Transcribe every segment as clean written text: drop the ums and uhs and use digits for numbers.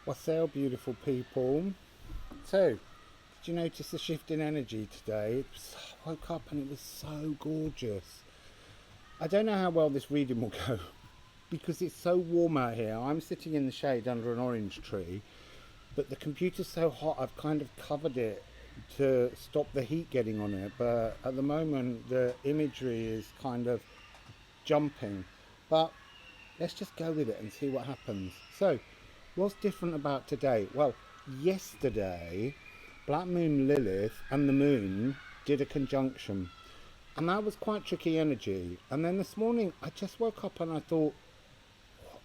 Wassail Beautiful People. So, did you notice the shift in energy today? I woke up and it was so gorgeous. I don't know how well this reading will go because it's so warm out here. I'm sitting in the shade under an orange tree, but the computer's so hot I've kind of covered it to stop the heat getting on it. But at the moment, the imagery is kind of jumping. But let's just go with it and see what happens. So, what's different about today? Well, yesterday, Black Moon Lilith and the Moon did a conjunction, and that was quite tricky energy. And then this morning, I just woke up and I thought,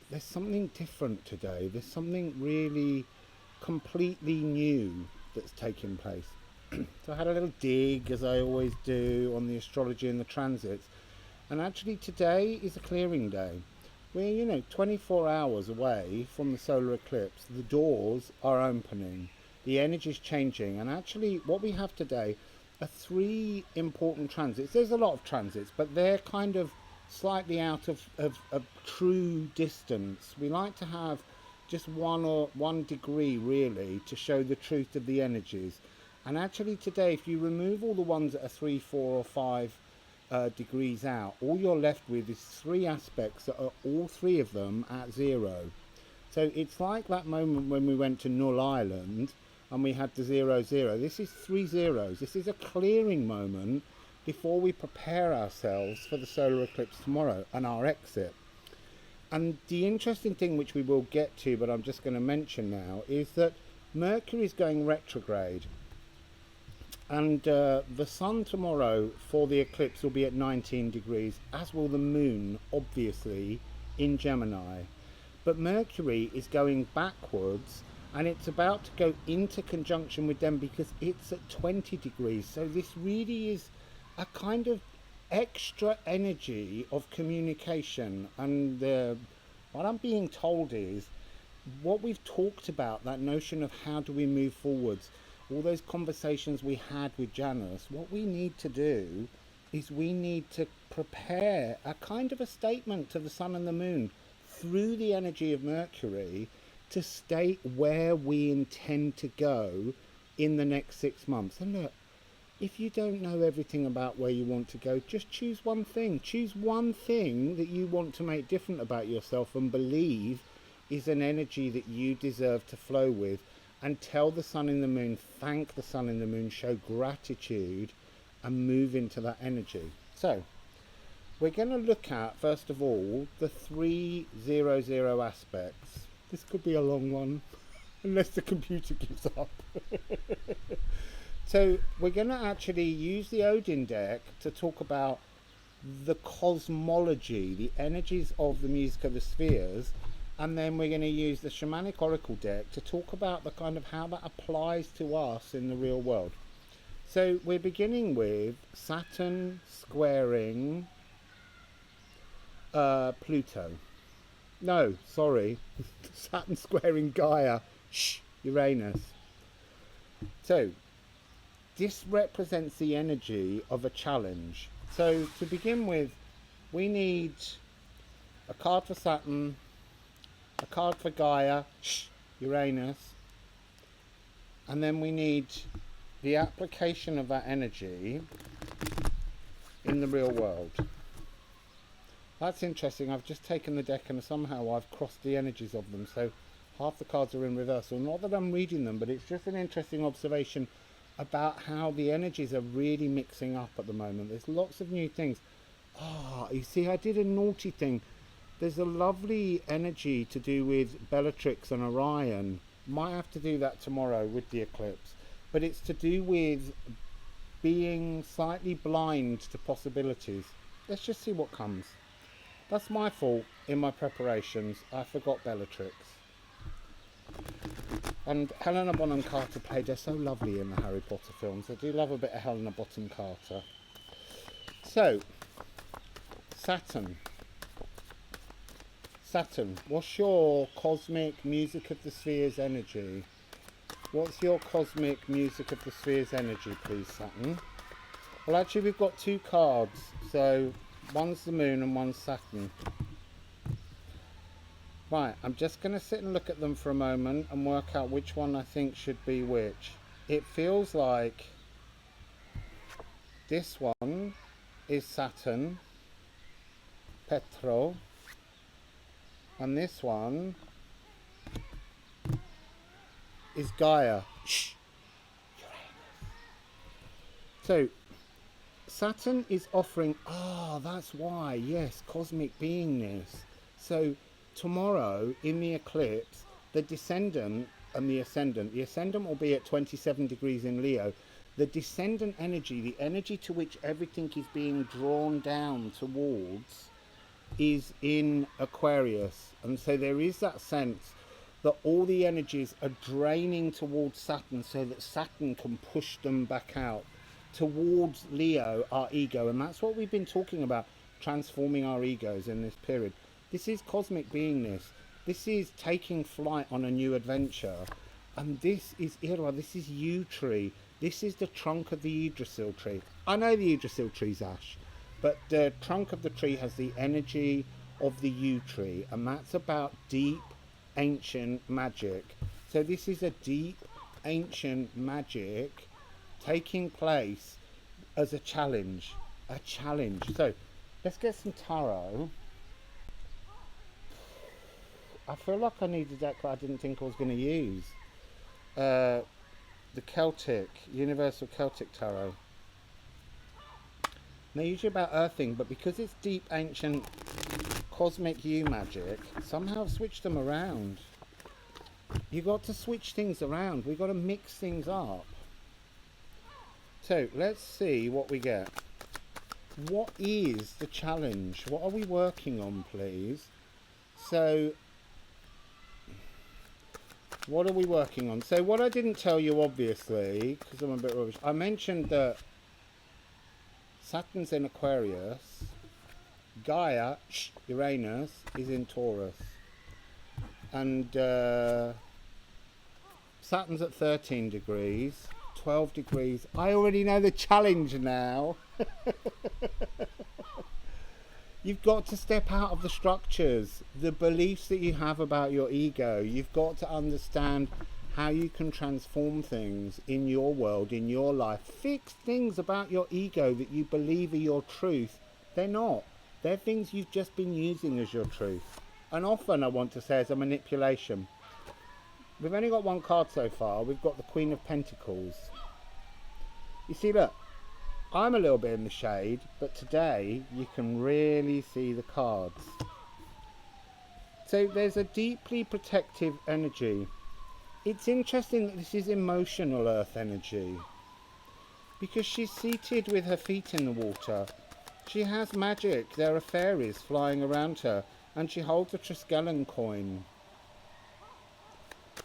there's something different today. There's something really completely new that's taking place. So I had a little dig, as I always do, on the astrology and the transits. And actually today is a clearing day. We're, 24 hours away from the solar eclipse. The doors are opening. The energy is changing. And actually what we have today are three important transits. There's a lot of transits, but they're kind of slightly out of true distance. We like to have just 1 degree really to show the truth of the energies. And actually today, if you remove all the ones that are 3, 4 or 5 degrees out, all you're left with is three aspects that are all three of them at 0. So it's like that moment when we went to Null Island and we had the 0, 0. This is 3 zeros. This is a clearing moment before we prepare ourselves for the solar eclipse tomorrow and our exit. And the interesting thing, which we will get to, but I'm just going to mention now, is that Mercury is going retrograde. And the sun tomorrow for the eclipse will be at 19 degrees, as will the moon, obviously, in Gemini. But Mercury is going backwards, and it's about to go into conjunction with them because it's at 20 degrees. So this really is a kind of extra energy of communication. And what I'm being told is what we've talked about, that notion of how do we move forwards, all those conversations we had with Janus, what we need to do is we need to prepare a kind of a statement to the sun and the moon through the energy of Mercury to state where we intend to go in the next 6 months. And look, if you don't know everything about where you want to go, just choose one thing. Choose one thing that you want to make different about yourself and believe is an energy that you deserve to flow with. And tell the sun and the moon, thank the sun and the moon, show gratitude and move into that energy. So, we're going to look at, first of all, the 3 0 0 aspects. This could be a long one, unless the computer gives up. So, we're going to actually use the Odin deck to talk about the cosmology, the energies of the music of the spheres. And then we're going to use the Shamanic Oracle deck to talk about the kind of how that applies to us in the real world. So we're beginning with Saturn squaring Pluto. No, sorry. Saturn squaring Gaïa. Uranus. So this represents the energy of a challenge. So to begin with, we need a card for Saturn, a card for Gaïa, Uranus, and then we need the application of that energy in the real world. That's interesting. I've just taken the deck and somehow I've crossed the energies of them, so half the cards are in reversal. Not that I'm reading them, but it's just an interesting observation about how the energies are really mixing up at the moment. There's lots of new things. You see, I did a naughty thing. There's a lovely energy to do with Bellatrix and Orion. Might have to do that tomorrow with the eclipse. But it's to do with being slightly blind to possibilities. Let's just see what comes. That's my fault in my preparations. I forgot Bellatrix. And Helena Bonham Carter played her so lovely in the Harry Potter films. I do love a bit of Helena Bonham Carter. So, Saturn. Saturn, what's your cosmic music of the spheres energy? What's your cosmic music of the spheres energy, please, Saturn? Well, actually, we've got 2 cards. So, one's the moon and one's Saturn. Right, I'm just going to sit and look at them for a moment and work out which one I think should be which. It feels like this one is Saturn, Petro, and this one is Gaïa. Shh. So Saturn is offering, that's why, yes, cosmic beingness. So tomorrow in the eclipse, the descendant and the ascendant will be at 27 degrees in Leo. The descendant energy, the energy to which everything is being drawn down towards, is in Aquarius. And so there is that sense that all the energies are draining towards Saturn so that Saturn can push them back out towards Leo, our ego. And that's what we've been talking about, transforming our egos in this period. This is cosmic beingness. This is taking flight on a new adventure. And this is Ira, this is yew tree. This is the trunk of the Yggdrasil tree. I know the Yggdrasil tree's ash, but the trunk of the tree has the energy of the yew tree, and that's about deep, ancient magic. So this is a deep, ancient magic taking place as a challenge. A challenge. So let's get some tarot. I feel like I needed that card I didn't think I was going to use. The Celtic, Universal Celtic Tarot. They're usually about earthing, but because it's deep, ancient, cosmic yew magic, somehow I've switched them around. You've got to switch things around. We've got to mix things up. So let's see what we get. What is the challenge? What are we working on, please? So what are we working on? So what I didn't tell you, obviously, because I'm a bit rubbish, I mentioned that Saturn's in Aquarius, Gaïa, Uranus, is in Taurus, and Saturn's at 13 degrees, 12 degrees. I already know the challenge now. You've got to step out of the structures, the beliefs that you have about your ego. You've got to understand how you can transform things in your world, in your life. Fix things about your ego that you believe are your truth. They're not. They're things you've just been using as your truth. And often, I want to say, as a manipulation. We've only got one card so far. We've got the Queen of Pentacles. You see, look. I'm a little bit in the shade, but today you can really see the cards. So there's a deeply protective energy. It's interesting that this is emotional earth energy, because she's seated with her feet in the water. She has magic. There are fairies flying around her, and she holds a Triskelion coin.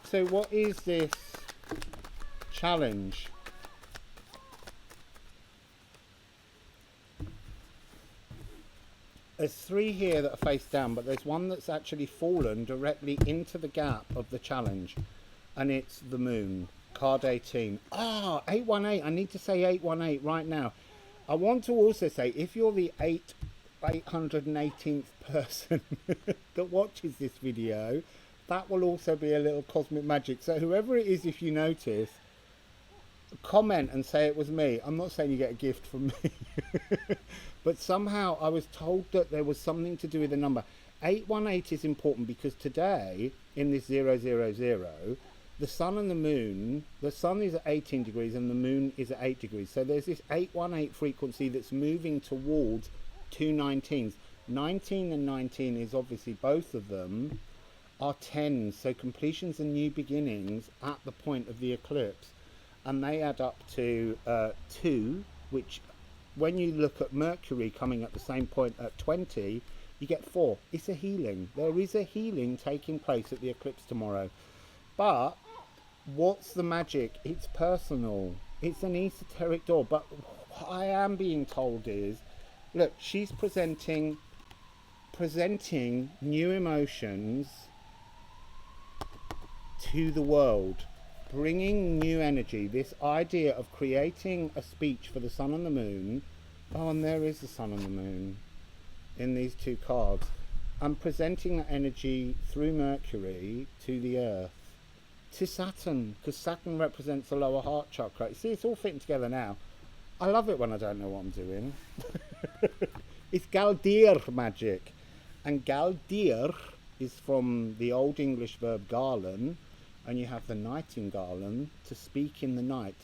So what is this challenge? There's three here that are face down, but there's one that's actually fallen directly into the gap of the challenge, and it's the moon. Card 18. 818. I need to say 818 right now. I want to also say, if you're the 818th person that watches this video, that will also be a little cosmic magic. So whoever it is, if you notice, comment and say it was me. I'm not saying you get a gift from me. But somehow I was told that there was something to do with the number. 818 is important because today, in this 000, the sun and the moon, the sun is at 18 degrees and the moon is at 8 degrees. So there's this 818 frequency that's moving towards two 19s. 19 and 19 is obviously, both of them are 10s. So completions and new beginnings at the point of the eclipse. And they add up to 2, which, when you look at Mercury coming at the same point at 20, you get 4. It's a healing. There is a healing taking place at the eclipse tomorrow. But what's the magic? It's personal. It's an esoteric door. But what I am being told is, look, she's presenting new emotions to the world. Bringing new energy, this idea of creating a speech for the sun and the moon. Oh, and there is the sun and the moon in these two cards. I'm presenting that energy through Mercury to the Earth, to Saturn, because Saturn represents the lower heart chakra. You see, it's all fitting together now. I love it when I don't know what I'm doing. It's Galdr magic. And Galdr is from the Old English verb garlan, and you have the nightingale, to speak in the night,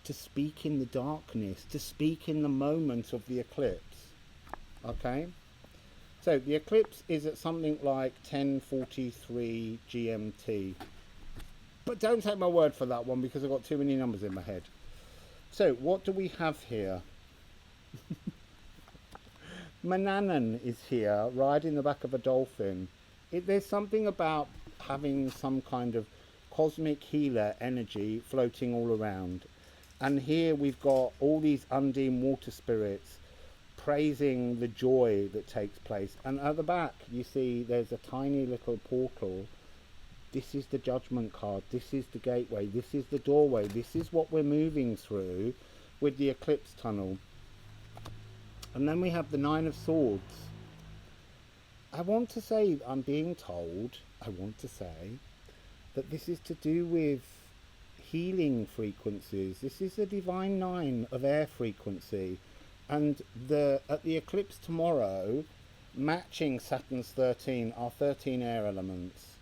to speak in the darkness, to speak in the moment of the eclipse. Okay? So the eclipse is at something like 10:43 GMT. But don't take my word for that one, because I've got too many numbers in my head. So what do we have here? Manannan is here, riding the back of a dolphin. There's something about having some kind of cosmic healer energy floating all around. And here we've got all these undine water spirits praising the joy that takes place. And at the back, you see there's a tiny little portal. This is the judgment card. This is the gateway. This is the doorway. This is what we're moving through with the Eclipse Tunnel. And then we have the Nine of Swords. I want to say, I'm being told, that this is to do with healing frequencies. This is the divine nine of air frequency. And at the eclipse tomorrow, matching Saturn's 13 are 13 air elements.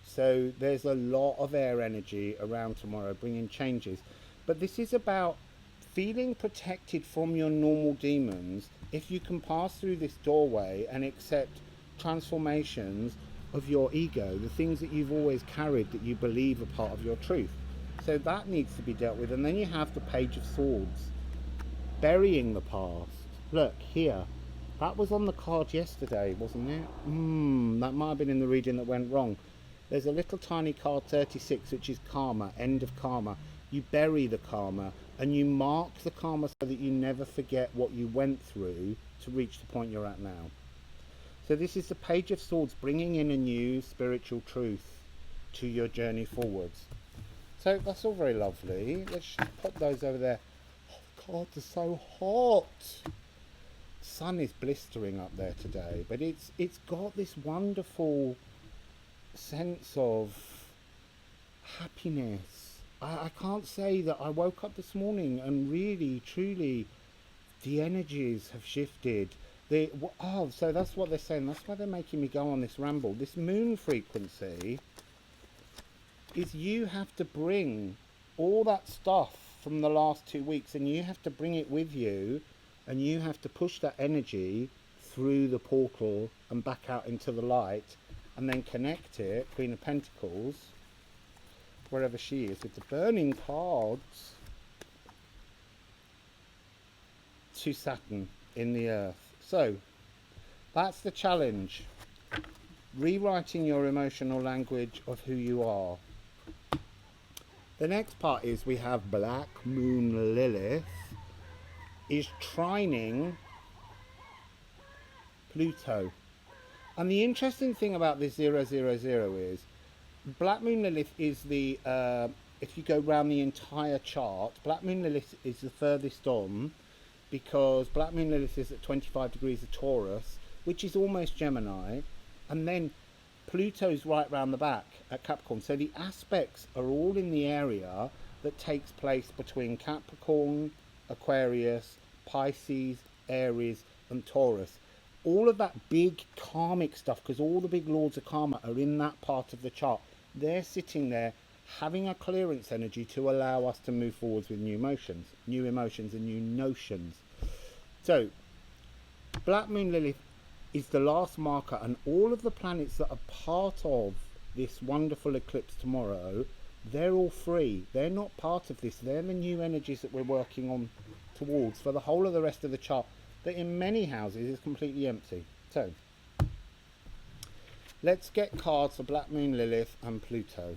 So there's a lot of air energy around tomorrow, bringing changes. But this is about feeling protected from your normal demons if you can pass through this doorway and accept transformations of your ego, the things that you've always carried that you believe are part of your truth. So that needs to be dealt with. And then you have the Page of Swords, burying the past. Look here, that was on the card yesterday, wasn't it? That might have been in the reading that went wrong. There's a little tiny card 36, which is karma, end of karma. You bury the karma and you mark the karma so that you never forget what you went through to reach the point you're at now. So this is the Page of Swords, bringing in a new spiritual truth to your journey forwards. So that's all very lovely. Let's just pop those over there. Oh, the cards are so hot. Sun is blistering up there today, but it's got this wonderful sense of happiness. I can't say that I woke up this morning and really, truly, the energies have shifted. So that's what they're saying. That's why they're making me go on this ramble. This moon frequency is you have to bring all that stuff from the last 2 weeks, and you have to bring it with you, and you have to push that energy through the portal and back out into the light, and then connect it, Queen of Pentacles, wherever she is, with the burning cards, to Saturn in the Earth. So that's the challenge, rewriting your emotional language of who you are. The next part is we have Black Moon Lilith is trining Pluto. And the interesting thing about this 000 is Black Moon Lilith is the, if you go around the entire chart, Black Moon Lilith is the furthest on, because Black Moon Lilith is at 25 degrees of Taurus, which is almost Gemini, and then Pluto's right round the back at Capricorn. So the aspects are all in the area that takes place between Capricorn, Aquarius, Pisces, Aries and Taurus. All of that big karmic stuff, because all the big lords of karma are in that part of the chart. They're sitting there having a clearance energy to allow us to move forwards with new emotions and new notions. So Black Moon Lilith is the last marker, and all of the planets that are part of this wonderful eclipse tomorrow, they're all free. They're not part of this. They're the new energies that we're working on towards for the whole of the rest of the chart, that in many houses is completely empty. So let's get cards for Black Moon Lilith and Pluto.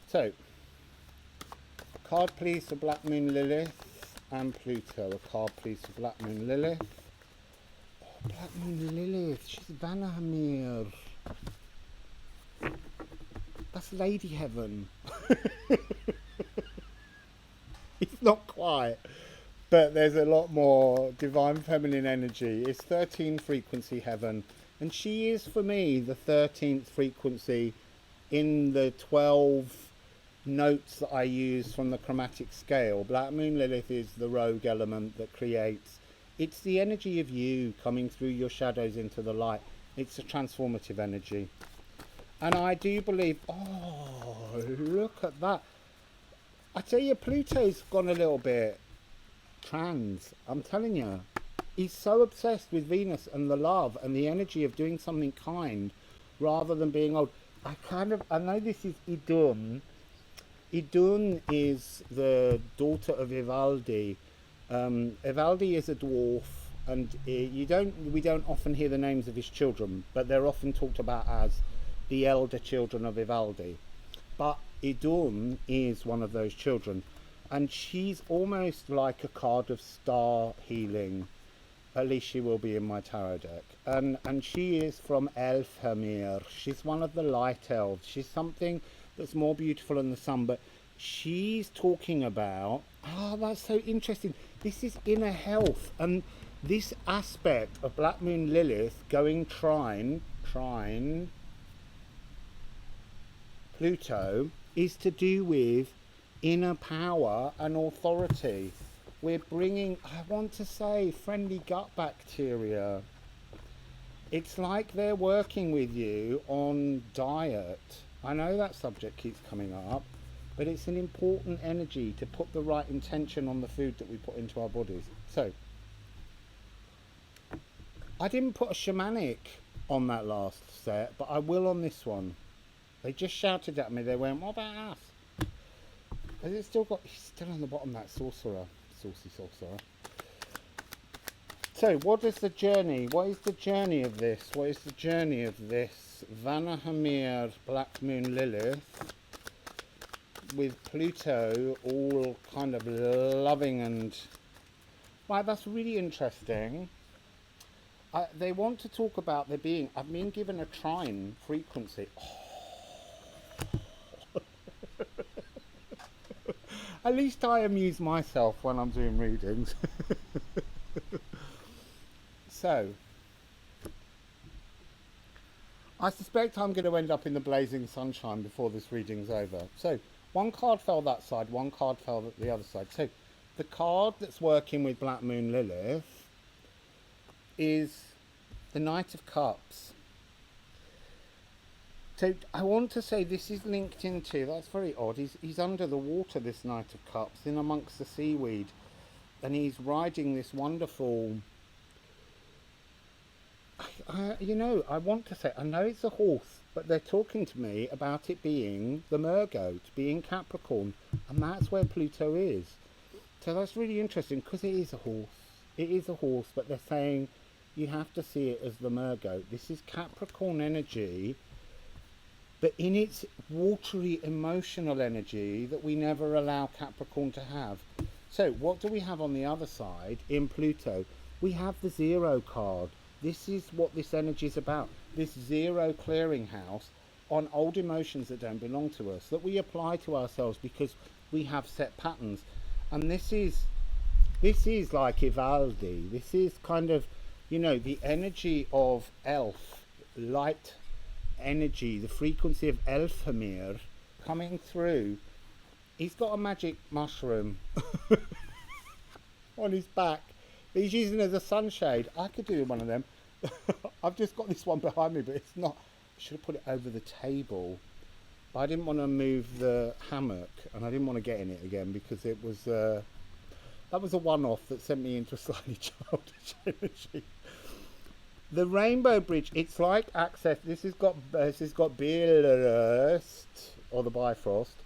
So, a card please for Black Moon Lilith and Pluto. A card please for Black Moon Lilith. Oh, Black Moon Lilith, she's Vanahamir. That's Lady Heaven. It's not quite, but there's a lot more divine feminine energy. It's 13 frequency heaven. And she is, for me, the 13th frequency in the 12 notes that I use from the chromatic scale. Black Moon Lilith is the rogue element that creates. It's the energy of you coming through your shadows into the light. It's a transformative energy. And I do believe, oh, look at that. I tell you, Pluto's gone a little bit trans. I'm telling you. He's so obsessed with Venus and the love and the energy of doing something kind rather than being old. I know this is Idun. Idun is the daughter of Ivaldi. Ivaldi is a dwarf, and we don't often hear the names of his children, but they're often talked about as the elder children of Ivaldi. But Idun is one of those children, and she's almost like a card of star healing. At least she will be in my tarot deck. And she is from Elfhamir. She's one of the light elves. She's something that's more beautiful than the sun, but she's talking about, that's so interesting. This is inner health, and this aspect of Black Moon Lilith going trine Pluto is to do with inner power and authority. We're bringing, I want to say, friendly gut bacteria. It's like they're working with you on diet. I know that subject keeps coming up, but it's an important energy to put the right intention on the food that we put into our bodies. So, I didn't put a shamanic on that last set, but I will on this one. They just shouted at me. They went, "What about us?" Has it still got? He's still on the bottom. That sorcerer, saucy sorcerer. So, what is the journey? What is the journey of this? What is the journey of this Vanahamir Black Moon Lilith with Pluto all kind of loving and... Right, that's really interesting. They want to talk about there being... I've been given a trine frequency. At least I amuse myself when I'm doing readings. So, I suspect I'm going to end up in the blazing sunshine before this reading's over. So, one card fell that side, one card fell the other side. So, the card that's working with Black Moon Lilith is the Knight of Cups. So, I want to say this is linked into, that's very odd, he's under the water, this Knight of Cups, in amongst the seaweed. And he's riding this wonderful... I want to say, I know it's a horse, but they're talking to me about it being the mergoat, being Capricorn, and that's where Pluto is. So that's really interesting, because it is a horse. It is a horse, but they're saying you have to see it as the mergoat. This is Capricorn energy, but in its watery, emotional energy that we never allow Capricorn to have. So what do we have on the other side in Pluto? We have the Zero card. This is what this energy is about. This zero clearinghouse on old emotions that don't belong to us, that we apply to ourselves because we have set patterns. And this is like Ivaldi. This is kind of, the energy of elf, light energy, the frequency of Elfhamir coming through. He's got a magic mushroom on his back. He's using it as a sunshade. I could do one of them. I've just got this one behind me, but it's not. I should have put it over the table. But I didn't want to move the hammock, and I didn't want to get in it again because it was that was a one-off that sent me into a slightly childish energy. The Rainbow Bridge. It's like access. This has got Belarus or the Bifrost.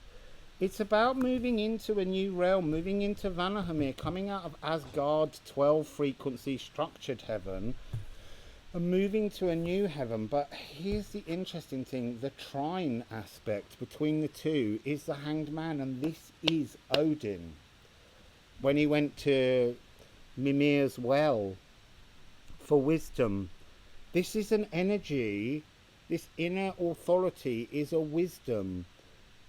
It's about moving into a new realm, moving into Vanahamir, coming out of Asgard's 12 frequency structured heaven and moving to a new heaven. But here's the interesting thing, the trine aspect between the two is the Hanged Man, and this is Odin. When he went to Mimir's well for wisdom, this is an energy, this inner authority is a wisdom.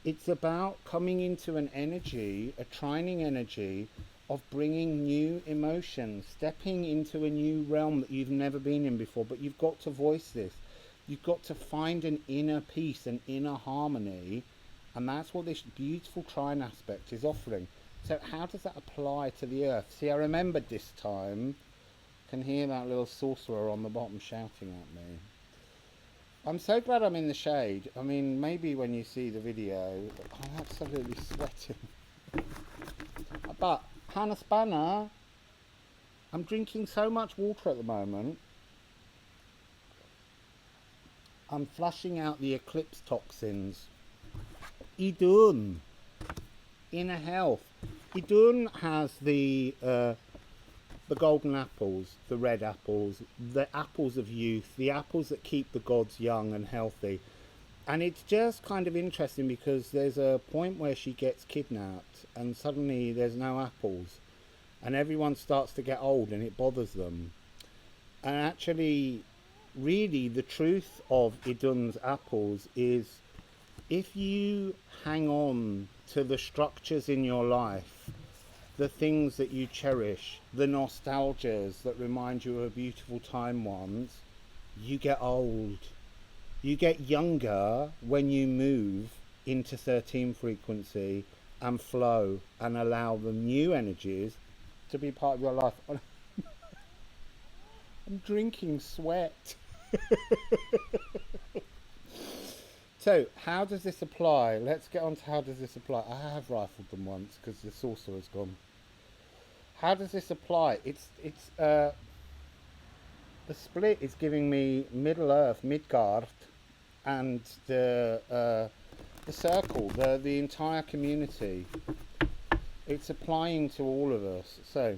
It's about coming into an energy, a trining energy, of bringing new emotions, stepping into a new realm that you've never been in before. But you've got to voice this. You've got to find an inner peace, an inner harmony, and that's what this beautiful trine aspect is offering. So how does that apply to the earth? See, I remembered this time. Can hear that little sorcerer on the bottom shouting at me. I'm so glad I'm in the shade. I mean, maybe when you see the video, I'm absolutely sweating. But Hannah Spanner, I'm drinking so much water at the moment. I'm flushing out the eclipse toxins. Idun, inner health. Idun has the golden apples, the red apples, the apples of youth, the apples that keep the gods young and healthy. And it's just kind of interesting because there's a point where she gets kidnapped and suddenly there's no apples and everyone starts to get old and it bothers them. And actually, really, the truth of Idun's apples is if you hang on to the structures in your life, the things that you cherish, the nostalgias that remind you of a beautiful time once, you get old. You get younger when you move into 13 frequency and flow and allow the new energies to be part of your life. I'm drinking sweat. So, how does this apply? Let's get on to how does this apply. I have rifled them once because the sorcerer's gone. How does this apply? The split is giving me Middle Earth, Midgard, and the circle, the entire community. It's applying to all of us. So,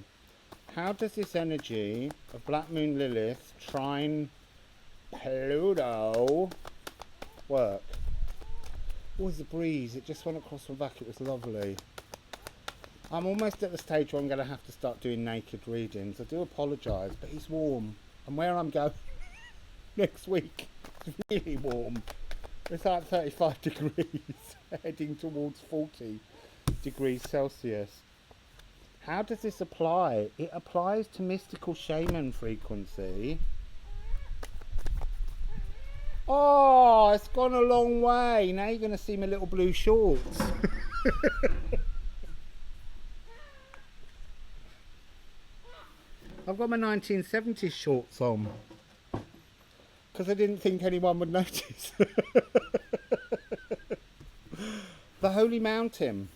how does this energy of Black Moon Lilith trine Pluto work? Oh, there's a breeze. It just went across my back. It was lovely. I'm almost at the stage where I'm going to have to start doing naked readings. I do apologise, but it's warm. And where I'm going next week, it's really warm. It's like 35 degrees, heading towards 40 degrees Celsius. How does this apply? It applies to mystical shaman frequency. Oh, it's gone a long way. Now you're going to see my little blue shorts. I've got my 1970s shorts on because I didn't think anyone would notice. The Holy Mountain.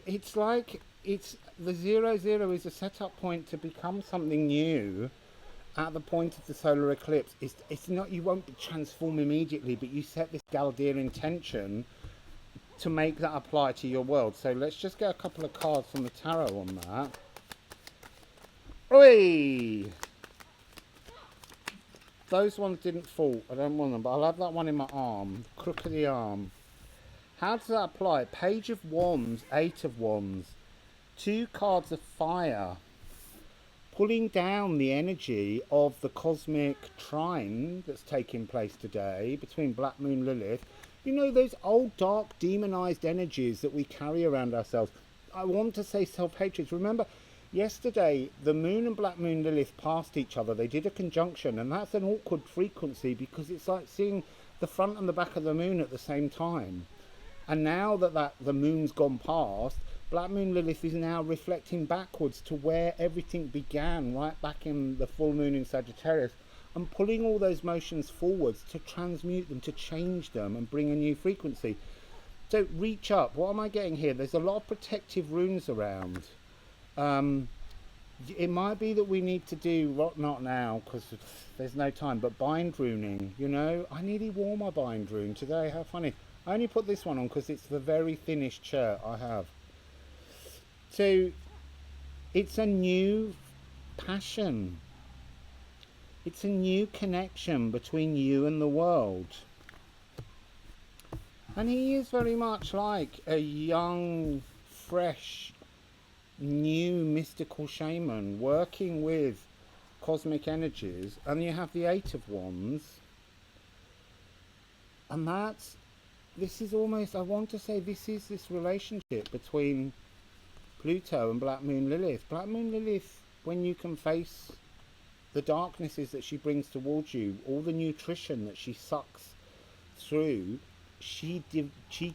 It's like the 00 is a setup point to become something new. At the point of the solar eclipse, it's not, you won't transform immediately, but you set this Galdr intention to make that apply to your world. So let's just get a couple of cards from the tarot on that. Oi! Those ones didn't fall. I don't want them, but I'll have that one in my arm. Crook of the arm. How does that apply? Page of Wands, 8 of Wands. 2 cards of fire. Pulling down the energy of the cosmic trine that's taking place today between Black Moon Lilith. You know, those old, dark, demonized energies that we carry around ourselves. I want to say self-hatred. Remember, yesterday, the Moon and Black Moon Lilith passed each other. They did a conjunction, and that's an awkward frequency because it's like seeing the front and the back of the moon at the same time. And now that the moon's gone past, Black Moon Lilith is now reflecting backwards to where everything began, right back in the full moon in Sagittarius, and pulling all those motions forwards to transmute them, to change them and bring a new frequency. So reach up. What am I getting here? There's a lot of protective runes around. It might be that we need to do, not now because there's no time, but bind runing. You know, I nearly wore my bind rune today. How funny. I only put this one on because it's the very thinnest shirt I have. So it's a new passion. It's a new connection between you and the world. And he is very much like a young, fresh, new mystical shaman working with cosmic energies. And you have the 8 of Wands. And that's this is almost, I want to say this is this relationship between Pluto and Black Moon Lilith. Black Moon Lilith, when you can face the darknesses that she brings towards you, all the nutrition that she sucks through, she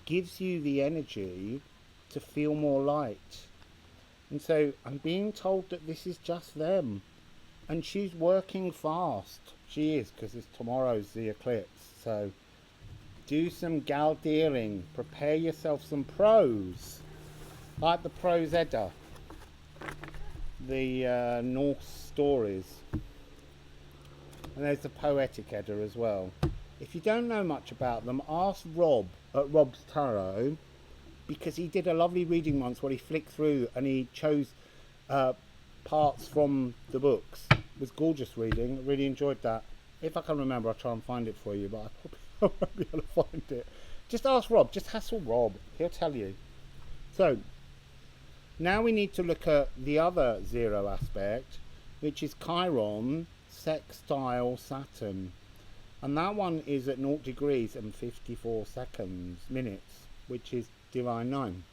gives you the energy to feel more light. And so I'm being told that this is just them. And she's working fast. She is, because tomorrow's the eclipse. So do some Galdering. Prepare yourself some prose. Like the Prose Edda. The Norse stories. And there's the Poetic Edda as well. If you don't know much about them, ask Rob at Rob's Tarot, because he did a lovely reading once where he flicked through and he chose parts from the books. It was gorgeous reading. I really enjoyed that. If I can remember, I'll try and find it for you, but I probably won't be able to find it. Just ask Rob. Just hassle Rob. He'll tell you. So, now we need to look at the other zero aspect, which is Chiron sextile Saturn. And that one is at 0 degrees and 54 minutes, which is Divine 9.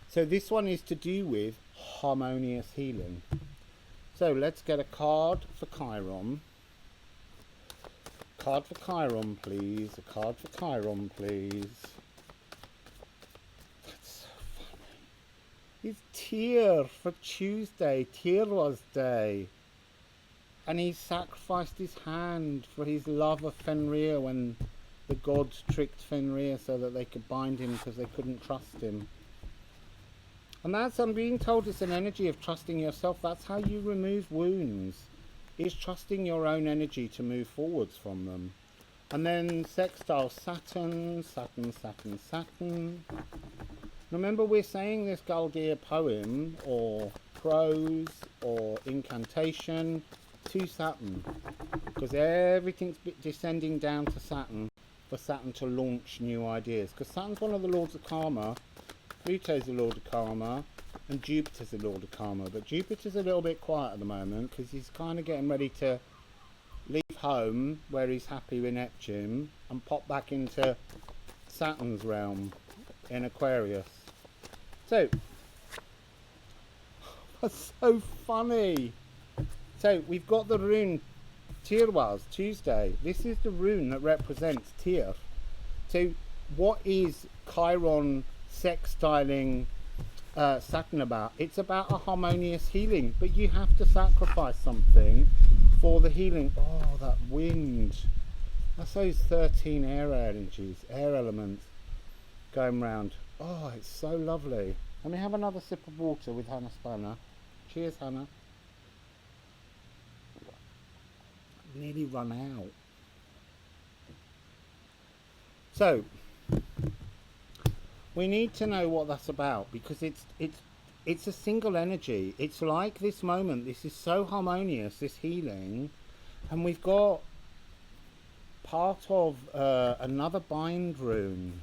So this one is to do with harmonious healing. So let's get a card for Chiron. Card for Chiron, please. A card for Chiron, please. That's so funny. It's Tyr for Tuesday. Tyr was day. And he sacrificed his hand for his love of Fenrir when the gods tricked Fenrir so that they could bind him because they couldn't trust him. And that's, I'm being told, it's an energy of trusting yourself. That's how you remove wounds. It's trusting your own energy to move forwards from them. And then sextile Saturn, Saturn, Saturn, Saturn. Remember, we're saying this Galdr poem or prose or incantation to Saturn, because everything's descending down to Saturn for Saturn to launch new ideas, because Saturn's one of the lords of karma, Pluto's the lord of karma, and Jupiter's the lord of karma. But Jupiter's a little bit quiet at the moment because he's kind of getting ready to leave home where he's happy with Neptune and pop back into Saturn's realm in Aquarius. So that's so funny. So we've got the rune Tirwas, Tuesday. This is the rune that represents Tyr. So what is Chiron sextiling Saturn about? It's about a harmonious healing, but you have to sacrifice something for the healing. Oh, that wind. That's those 13 air energies, air elements going round. Oh, it's so lovely. Let me have another sip of water with Hannah Spanner. Cheers, Hannah. Nearly run out. So we need to know what that's about, because it's a single energy. It's like this moment, this is so harmonious, this healing, and we've got part of another bind rune.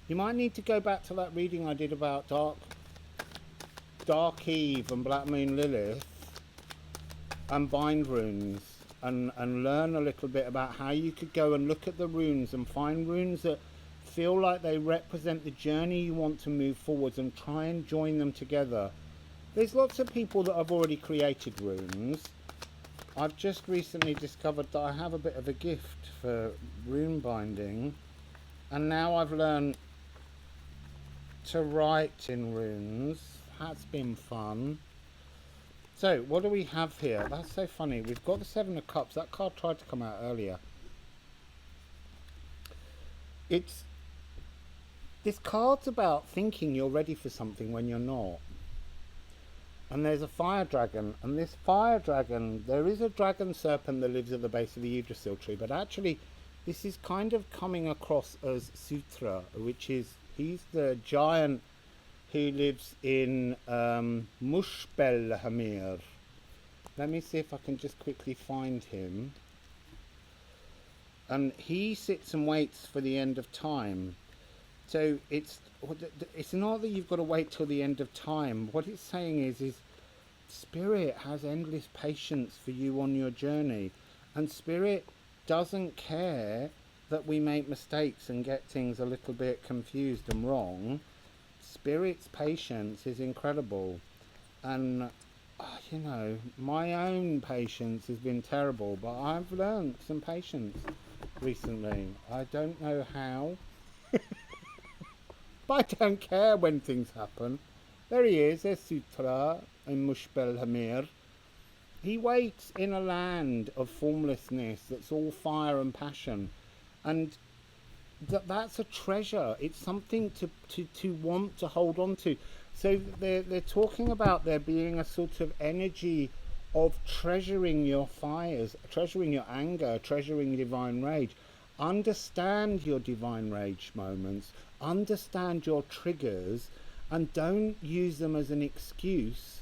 You might need to go back to that reading I did about Dark Eve and Black Moon Lilith and bind runes, and learn a little bit about how you could go and look at the runes and find runes that feel like they represent the journey you want to move forwards, and try and join them together. There's lots of people that have already created runes. I've just recently discovered that I have a bit of a gift for rune binding, and now I've learned to write in runes. That's been fun. So what do we have here? That's so funny. We've got the Seven of Cups. That card tried to come out earlier. This card's about thinking you're ready for something when you're not. And there's a fire dragon, and this fire dragon, there is a dragon serpent that lives at the base of the Yggdrasil tree, but actually this is kind of coming across as Sutra, which is, he's the giant who lives in Muspelheimr. Let me see if I can just quickly find him. And he sits and waits for the end of time. So it's not that you've got to wait till the end of time. What it's saying is Spirit has endless patience for you on your journey. And Spirit doesn't care that we make mistakes and get things a little bit confused and wrong, Spirit's patience is incredible. And you know, my own patience has been terrible, but I've learned some patience recently. I don't know how, but I don't care when things happen. There he is, there's Sutra in Mushbel Hamir. He waits in a land of formlessness that's all fire and passion. And that's a treasure. It's something to want to hold on to. So they're talking about there being a sort of energy of treasuring your fires, treasuring your anger, treasuring divine rage. Understand your divine rage moments, understand your triggers, and don't use them as an excuse,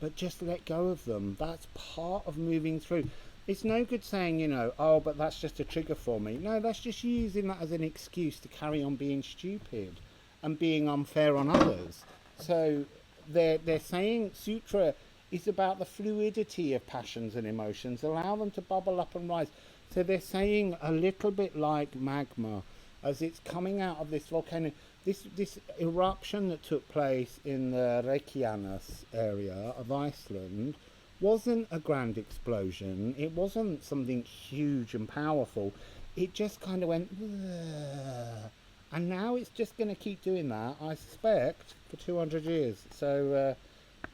but just let go of them. That's part of moving through. It's no good saying, you know, oh, but that's just a trigger for me. No, that's just using that as an excuse to carry on being stupid and being unfair on others. So they're saying Sutra is about the fluidity of passions and emotions. Allow them to bubble up and rise. So they're saying a little bit like magma as it's coming out of this volcano. This eruption that took place in the Reykjanes area of Iceland wasn't a grand explosion. It wasn't something huge and powerful. It just kind of went, ugh. And now it's just going to keep doing that, I suspect, for 200 years. So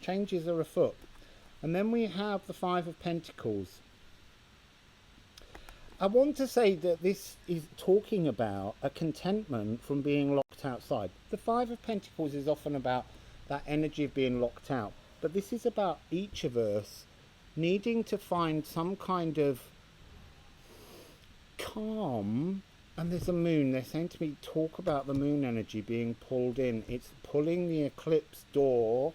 changes are afoot. And then we have the Five of Pentacles. I want to say that this is talking about a contentment from being locked outside. The Five of Pentacles is often about that energy of being locked out. But this is about each of us needing to find some kind of calm. And there's a moon. They're saying to me, talk about the moon energy being pulled in. It's pulling the eclipse door.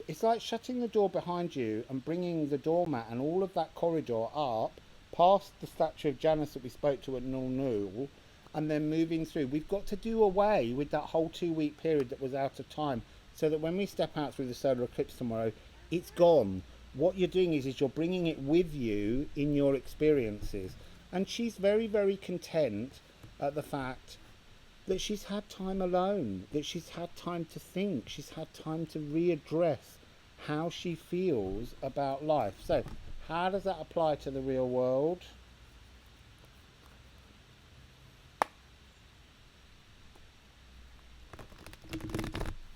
It's like shutting the door behind you and bringing the doormat and all of that corridor up past the statue of Janus that we spoke to at Nul, and then moving through. We've got to do away with that whole 2-week period that was out of time, so that when we step out through the solar eclipse tomorrow, it's gone. What you're doing is you're bringing it with you in your experiences. And she's very, very content at the fact that she's had time alone, that she's had time to think, she's had time to readdress how she feels about life. So how does that apply to the real world?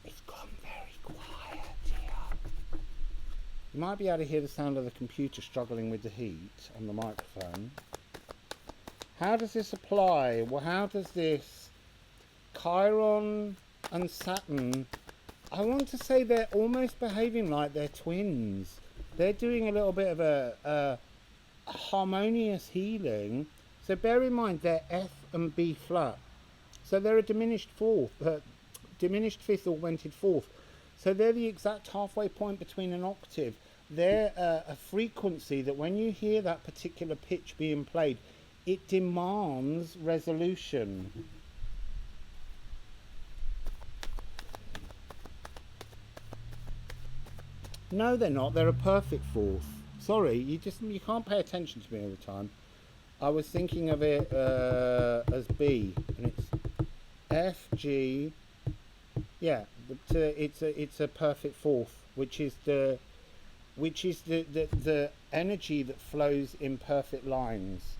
It's gone very quiet here. You might be able to hear the sound of the computer struggling with the heat on the microphone. How does this apply? Well, how does this Chiron and Saturn, I want to say they're almost behaving like they're twins. They're doing a little bit of a harmonious healing. So bear in mind they're F and B flat. So they're a diminished fourth, diminished fifth augmented fourth. So they're the exact halfway point between an octave. They're a frequency that when you hear that particular pitch being played, it demands resolution. No, they're not. They're a perfect fourth. Sorry, you can't pay attention to me all the time. I was thinking of it as B, and it's F, G. Yeah, but it's a perfect fourth, which is the energy that flows in perfect lines.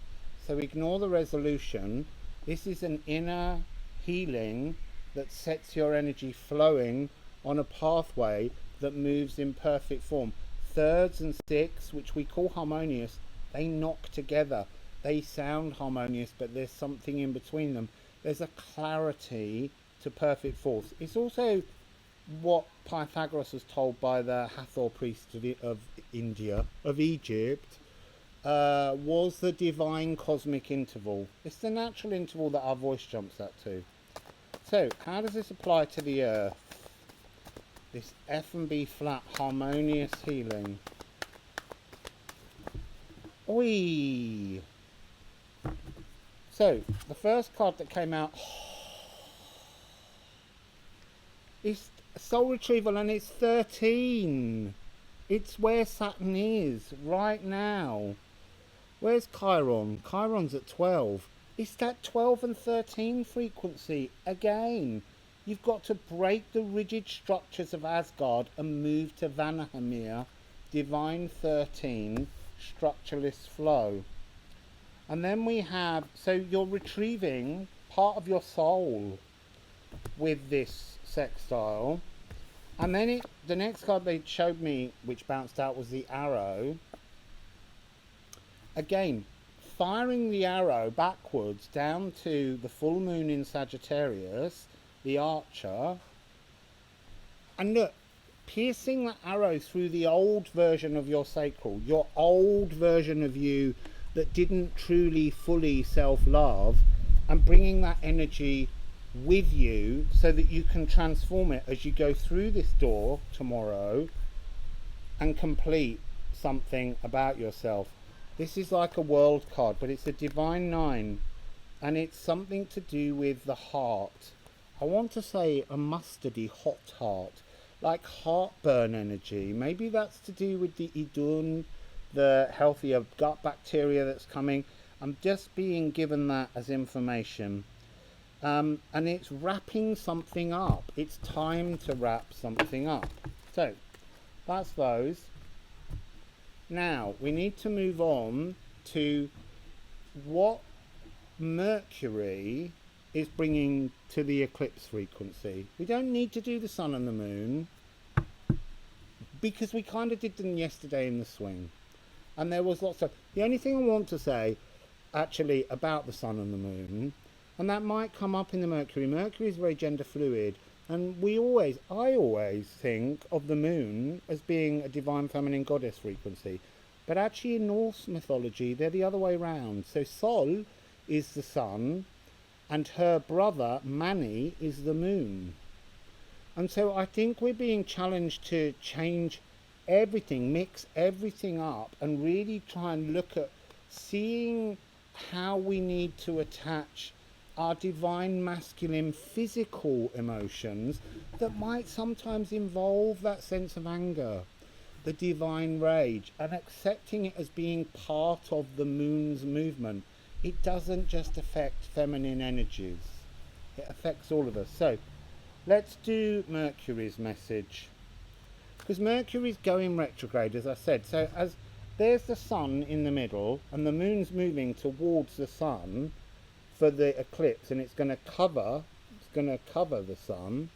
So ignore the resolution. This is an inner healing that sets your energy flowing on a pathway that moves in perfect form. Thirds and sixths, which we call harmonious, they knock together. They sound harmonious, but there's something in between them. There's a clarity to perfect fourths. It's also what Pythagoras was told by the Hathor priests of India, of Egypt, was the divine cosmic interval. It's the natural interval that our voice jumps up to. So, how does this apply to the Earth? This F and B flat harmonious healing. Oi! So, the first card that came out is Soul Retrieval, and it's 13. It's where Saturn is right now. Where's Chiron? Chiron's at 12. It's that 12 and 13 frequency again. You've got to break the rigid structures of Asgard and move to Vanaheimir, Divine 13, structureless flow. And then we have, so you're retrieving part of your soul with this sextile. And then the next card they showed me, which bounced out, was the arrow. Again, firing the arrow backwards down to the full moon in Sagittarius, the archer. And look, piercing that arrow through the old version of your sacral, your old version of you that didn't truly fully self-love, and bringing that energy with you so that you can transform it as you go through this door tomorrow and complete something about yourself. This is like a world card, but it's a divine 9, and it's something to do with the heart. I want to say a mustardy hot heart, like heartburn energy. Maybe that's to do with the idun, the healthier gut bacteria that's coming. I'm just being given that as information. And it's wrapping something up. It's time to wrap something up. So that's those. Now we need to move on to what Mercury is bringing to the eclipse frequency. We don't need to do the sun and the moon because we kind of did them yesterday in the swing, and there was lots of, the only thing I want to say actually about the sun and the moon, and that might come up in the Mercury is very gender fluid, and I always think of the moon as being a divine feminine goddess frequency, but actually in Norse mythology they're the other way round. So Sol is the sun and her brother Mani is the moon. And so I think we're being challenged to change everything, mix everything up, and really try and look at seeing how we need to attach our divine masculine physical emotions that might sometimes involve that sense of anger, the divine rage, and accepting it as being part of the moon's movement. It doesn't just affect feminine energies, it affects all of us. So let's do Mercury's message, because Mercury's going retrograde, as I said. So as there's the sun in the middle and the moon's moving towards the sun for the eclipse, and it's going to cover the sun,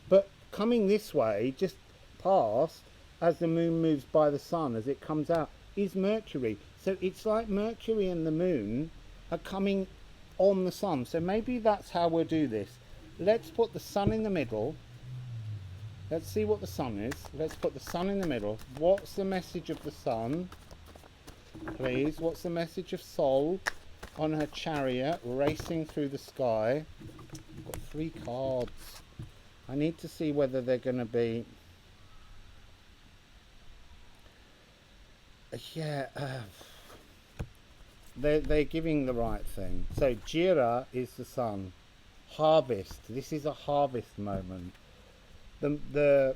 but coming this way, just past, as the moon moves by the sun, as it comes out, is Mercury. So it's like Mercury and the moon are coming on the sun. So maybe that's how we'll do this. Let's put the sun in the middle. Let's see what the sun is. Let's put the sun in the middle. What's the message of the sun, please? What's the message of Sol on her chariot racing through the sky? I've got 3 cards. I need to see whether they're going to be... they're giving the right thing. So Jira is the sun. Harvest. This is a harvest moment. I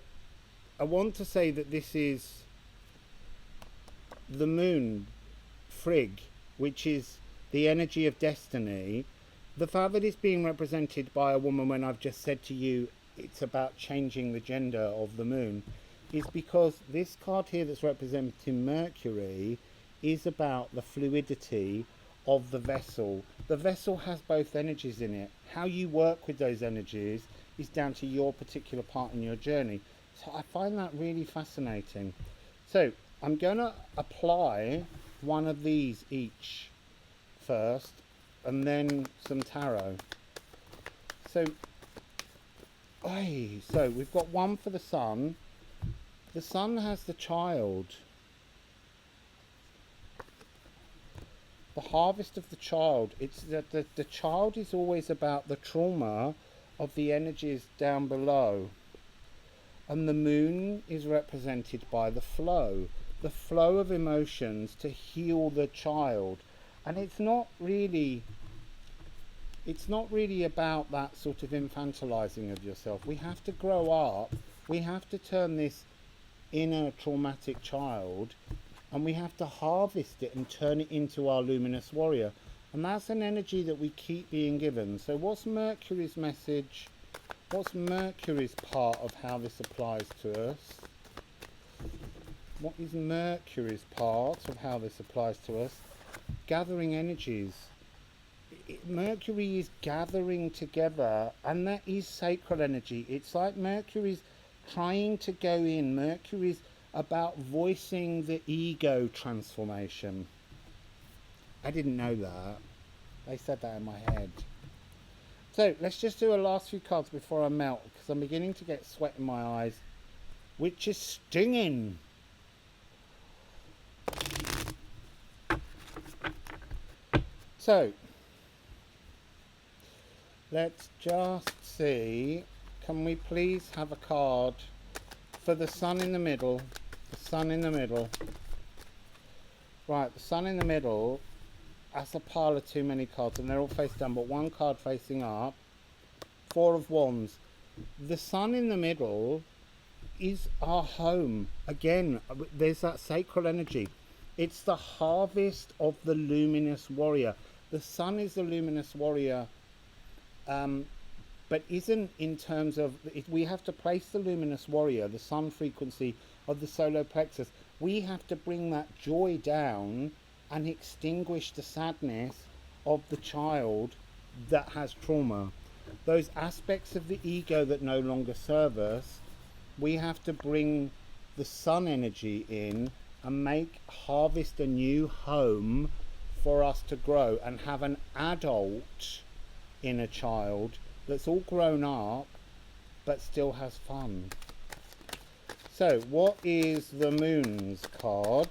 want to say that this is the moon, Frigg, which is the energy of destiny. The fact that it's being represented by a woman when I've just said to you it's about changing the gender of the moon is because this card here that's representing Mercury is about the fluidity of the vessel. The vessel has both energies in it. How you work with those energies is down to your particular part in your journey. So I find that really fascinating. So I'm going to apply one of these each first, and then some tarot. So we've got one for the sun. The sun has the child. The harvest of the child. It's that the child is always about the trauma of the energies down below. And the moon is represented by the flow of emotions to heal the child. And it's not really about that sort of infantilizing of yourself. We have to grow up. We have to turn this inner traumatic child, and we have to harvest it and turn it into our luminous warrior. And that's an energy that we keep being given. So what's Mercury's message? What's Mercury's part of how this applies to us? What is Mercury's part of how this applies to us? Gathering energies. Mercury is gathering together, and that is sacral energy. It's like Mercury's trying to go in. Mercury's about voicing the ego transformation. I didn't know that. They said that in my head. So let's just do a last few cards before I melt, because I'm beginning to get sweat in my eyes, which is stinging. So let's just see, can we please have a card for the sun in the middle? The sun in the middle. Right, the sun in the middle. That's a pile of too many cards, and they're all face down, but one card facing up. Four of Wands. The sun in the middle is our home. Again, there's that sacral energy. It's the harvest of the luminous warrior. The sun is the luminous warrior, but isn't in terms of, we have to place the luminous warrior, the sun frequency of the solar plexus. We have to bring that joy down and extinguish the sadness of the child that has trauma. Those aspects of the ego that no longer serve us, we have to bring the sun energy in and harvest a new home for us to grow and have an adult inner child that's all grown up but still has fun. So what is the moon's card?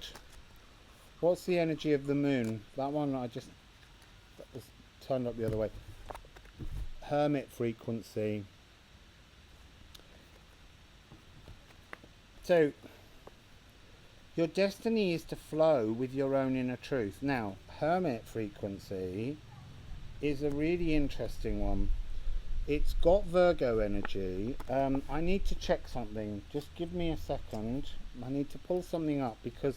What's the energy of the moon? That one that was turned up the other way. Hermit frequency. So your destiny is to flow with your own inner truth. Now, Hermit frequency is a really interesting one. It's got Virgo energy. I need to check something. Just give me a second. I need to pull something up because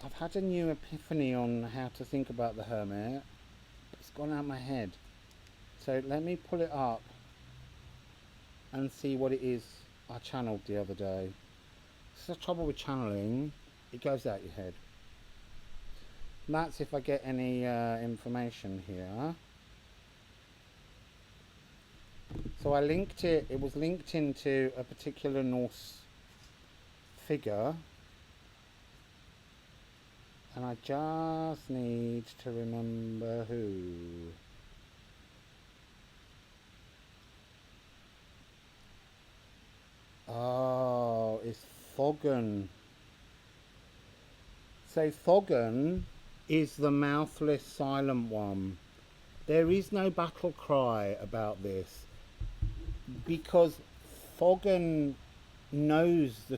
I've had a new epiphany on how to think about the Hermit. It's gone out of my head. So let me pull it up and see what it is I channeled the other day. This is the trouble with channeling. It goes out your head. And that's if I get any information here. So I linked it. It was linked into a particular Norse figure. And I just need to remember who. Oh, it's Thögn. So Thögn is the mouthless, silent one. There is no battle cry about this because Thögn knows the